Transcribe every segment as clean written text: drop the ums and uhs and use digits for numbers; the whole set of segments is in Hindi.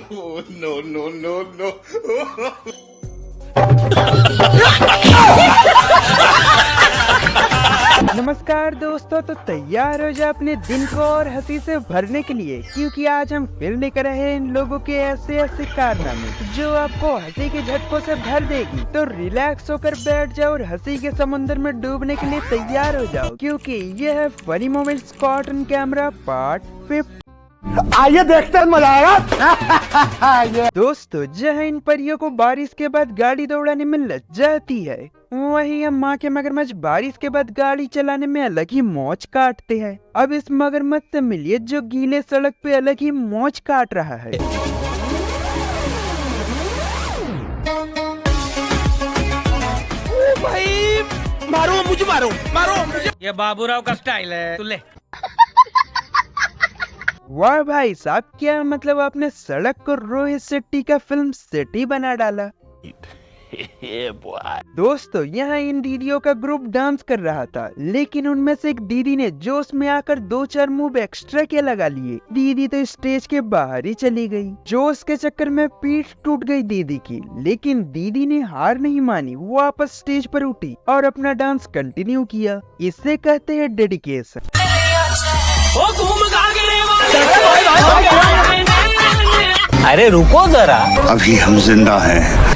No, no, no, no. नमस्कार दोस्तों, तो तैयार हो जाए अपने दिन को और हंसी से भरने के लिए, क्योंकि आज हम फिर लेकर आए हैं इन लोगों के ऐसे ऐसे कारनामे जो आपको हंसी के झटकों से भर देगी। तो रिलैक्स होकर बैठ जाओ और हंसी के समुद्र में डूबने के लिए तैयार हो जाओ, क्योंकि यह है funny moments caught on camera part 5। आइए देखते हैं, मजा आएगा। दोस्तों, जहाँ इन परियों को बारिश के बाद गाड़ी दौड़ाने में लज्जा आती है, वहीं हम माँ के मगरमच्छ बारिश के बाद गाड़ी चलाने में अलग ही मौज काटते हैं। अब इस मगरमच्छ से मिलिए जो गीले सड़क पे अलग ही मौज काट रहा है। ओ भाई, मारो मुझे, मारो मुझे। ये बाबूराव का स्टाइल है, तू ले। वाह भाई साहब, क्या मतलब आपने सड़क को रोहित शेट्टी का फिल्म सिटी बना डाला। दोस्तों, यहाँ इन दीदियों का ग्रुप डांस कर रहा था, लेकिन उनमें से एक दीदी ने जोश में आकर 2-4 मूव एक्स्ट्रा के लगा लिए। दीदी तो स्टेज के बाहर ही चली गई। जोश के चक्कर में पीठ टूट गई दीदी की, लेकिन दीदी ने हार नहीं मानी, वो वापस स्टेज पर उठी और अपना डांस कंटिन्यू किया। इसे कहते हैं डेडिकेशन। अरे रुको जरा, अभी हम जिंदा हैं।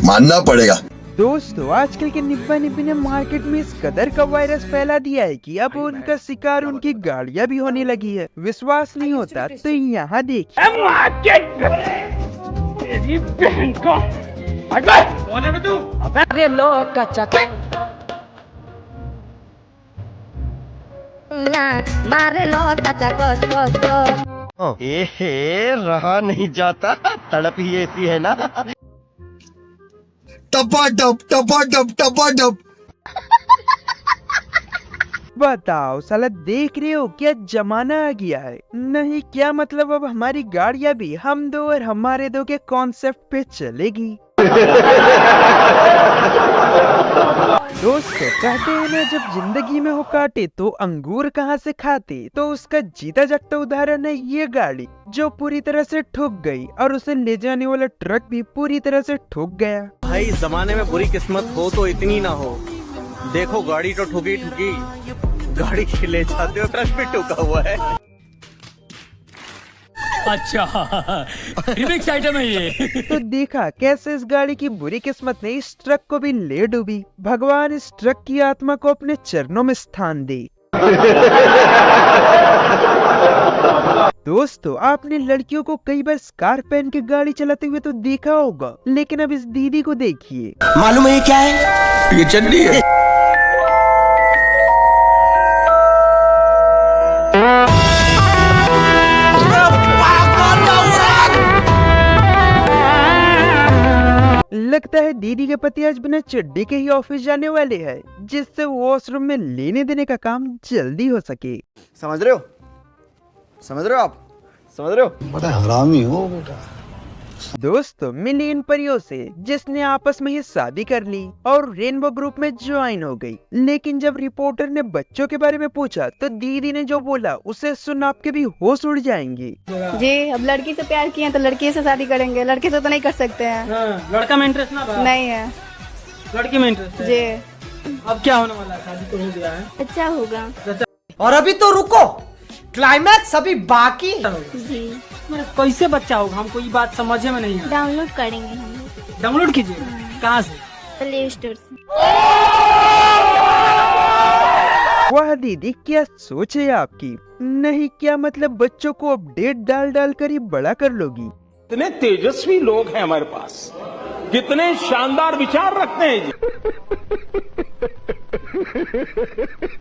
मानना पड़ेगा। दोस्तों, आजकल के निब्बा निब्बी ने मार्केट में इस कदर का वायरस फैला दिया है कि अब उनका शिकार उनकी गाड़ियां भी होने लगी है। विश्वास नहीं होता तो यहाँ देखिए। अरे लोग का चक्कर मारे लोग का चक्कर रहा नहीं जाता, तड़प ही ऐसी है ना। टपा-टप। बताओ साला, देख रहे हो क्या जमाना आ गया है। नहीं, क्या मतलब अब हमारी गाड़ियां भी हम दो और हमारे दो के कॉन्सेप्ट पे चलेगी। दोस्तों, कहते हैं ना, जब जिंदगी में हो काटे तो अंगूर कहाँ से खाते। तो उसका जीता जागता उदाहरण है ये गाड़ी, जो पूरी तरह से ठुक गई और उसे ले जाने वाला ट्रक भी पूरी तरह से ठुक गया। भाई इस जमाने में बुरी किस्मत हो तो इतनी ना हो। देखो गाड़ी तो ठुकी, गाड़ी के ले जाते हो ट्रक भी ठुका हुआ है। अच्छा, रिमिक्स आइटम है ये। तो देखा कैसे इस गाड़ी की बुरी किस्मत ने इस ट्रक को भी ले डूबी। भगवान इस ट्रक की आत्मा को अपने चरणों में स्थान दे। दोस्तों, आपने लड़कियों को कई बार स्कार्फ पहन के गाड़ी चलाते हुए तो देखा होगा, लेकिन अब इस दीदी को देखिए। मालूम है ये क्या है? ये चड्डी है। लगता है दीदी के पति आज बिना चड्डी के ही ऑफिस जाने वाले हैं, जिससे वॉशरूम में लेने देने का काम जल्दी हो सके। समझ रहे हो आप? समझ रहे हो? बड़ा हरामी हो बेटा। दोस्तों, मिली इन परियों से जिसने आपस में ही शादी कर ली और रेनबो ग्रुप में ज्वाइन हो गई। लेकिन जब रिपोर्टर ने बच्चों के बारे में पूछा तो दीदी ने जो बोला उसे सुन आपके भी होश उड़ जाएंगे। जी, अब लड़की से प्यार किए तो लड़की से शादी करेंगे, लड़के से तो नहीं कर सकते हैं। लड़का में इंटरेस्ट ना नहीं है, लड़की में इंटरेस्ट है। जी। अब क्या होने वाला है? शादी तो हो गया है। अच्छा होगा। और अभी तो रुको, क्लाइमैक्स अभी बाकी है। जी, कैसे बच्चा होगा? हमको ये बात समझे में नहीं है। डाउनलोड करेंगे हम लोग। डाउनलोड कीजिए। कहाँ से? प्ले स्टोर से। वाह दीदी, क्या सोच है आपकी। नहीं, क्या मतलब बच्चों को अपडेट डाल डाल कर ही बड़ा कर लोगी। कितने तेजस्वी लोग हैं हमारे पास, कितने शानदार विचार रखते हैं।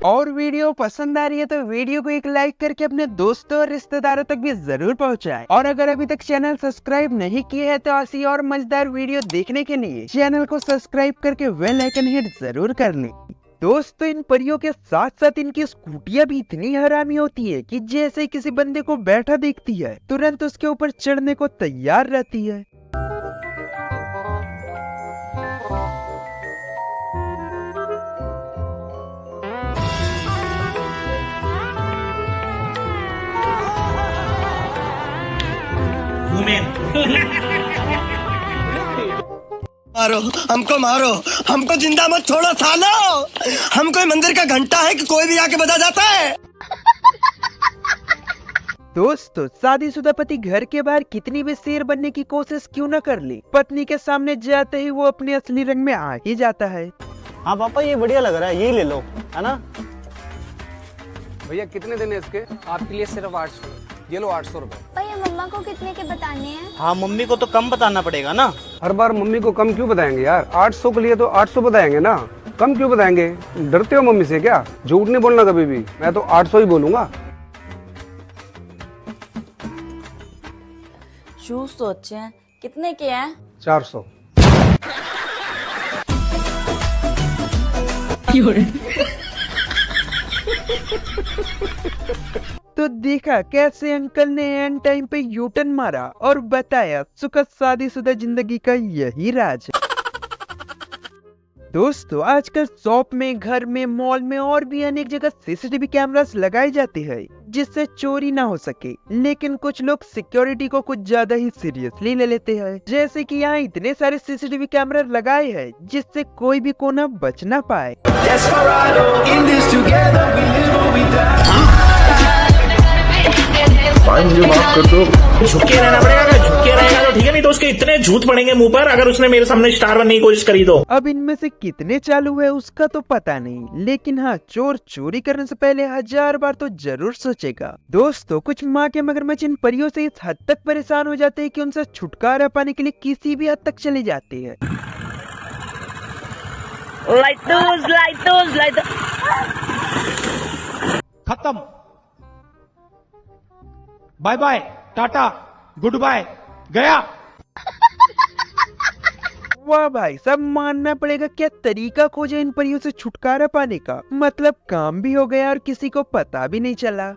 और वीडियो पसंद आ रही है तो वीडियो को एक लाइक करके अपने दोस्तों और रिश्तेदारों तक भी जरूर पहुंचाएं। और अगर अभी तक चैनल सब्सक्राइब नहीं किए हैं तो ऐसी और मजेदार वीडियो देखने के लिए चैनल को सब्सक्राइब करके बेल आइकन हिट जरूर कर लें। दोस्तों, इन परियों के साथ साथ इनकी स्कूटियां भी इतनी हरामी होती है कि जैसे किसी बंदे को बैठा देखती है तुरंत उसके ऊपर चढ़ने को तैयार रहती है। मारो मारो, हमको जिंदा मत छोड़ो सालो। हम कोई मंदिर का घंटा है कि कोई भी आके बजा जाता है। दोस्तों, शादीशुदा पति घर के बाहर कितनी भी शेर बनने की कोशिश क्यों न कर ले, पत्नी के सामने जाते ही वो अपने असली रंग में आ ही जाता है। हाँ पापा, ये बढ़िया लग रहा है, यही ले लो, है ना? भैया कितने दिन है इसके? आपके लिए सिर्फ 800। ये लो 800 रुपए। भैया मम्मा को कितने के बताने हैं? हाँ, मम्मी को तो कम बताना पड़ेगा ना। हर बार मम्मी को कम क्यों बताएंगे यार? 800 के लिए तो 800 बताएंगे ना, कम क्यों बताएंगे? डरते हो मम्मी से क्या? झूठ नहीं बोलना कभी भी, मैं तो 800 ही बोलूंगा। शूज तो अच्छे हैं, कितने के हैं? 400। तो देखा कैसे अंकल ने एंड टाइम पे यू टर्न मारा और बताया सुखद शादीशुदा जिंदगी का यही राज है। दोस्तों, आजकल शॉप में, घर में, मॉल में और भी अनेक जगह सीसीटीवी कैमरास लगाए जाते हैं जिससे चोरी ना हो सके, लेकिन कुछ लोग सिक्योरिटी को कुछ ज्यादा ही सीरियसली ले लेते हैं। जैसे कि यहाँ इतने सारे सीसीटीवी कैमरा लगाए हैं जिससे कोई भी कोना बच ना पाए। झुके रहना पड़ेगा, अगर झुके रहेगा तो ठीक है, नहीं तो उसके इतने झूठ पड़ेंगे मुंह पर अगर उसने मेरे सामने स्टार बनने की कोशिश करी तो। अब इनमें से कितने चालू है उसका तो पता नहीं, लेकिन हाँ, चोर चोरी करने से पहले 1000 बार तो जरूर सोचेगा। दोस्तों, कुछ माँ के मगरमच्छ इन परियों से इस हद तक परेशान हो जाते हैं कि उनसे छुटकारा पाने के लिए किसी भी हद तक चले जाते हैं। खत्म, bye bye, tata, goodbye, गया। वाह भाई, सब मानना पड़ेगा, क्या तरीका खोजा इन परियों से छुटकारा पाने का। मतलब काम भी हो गया और किसी को पता भी नहीं चला।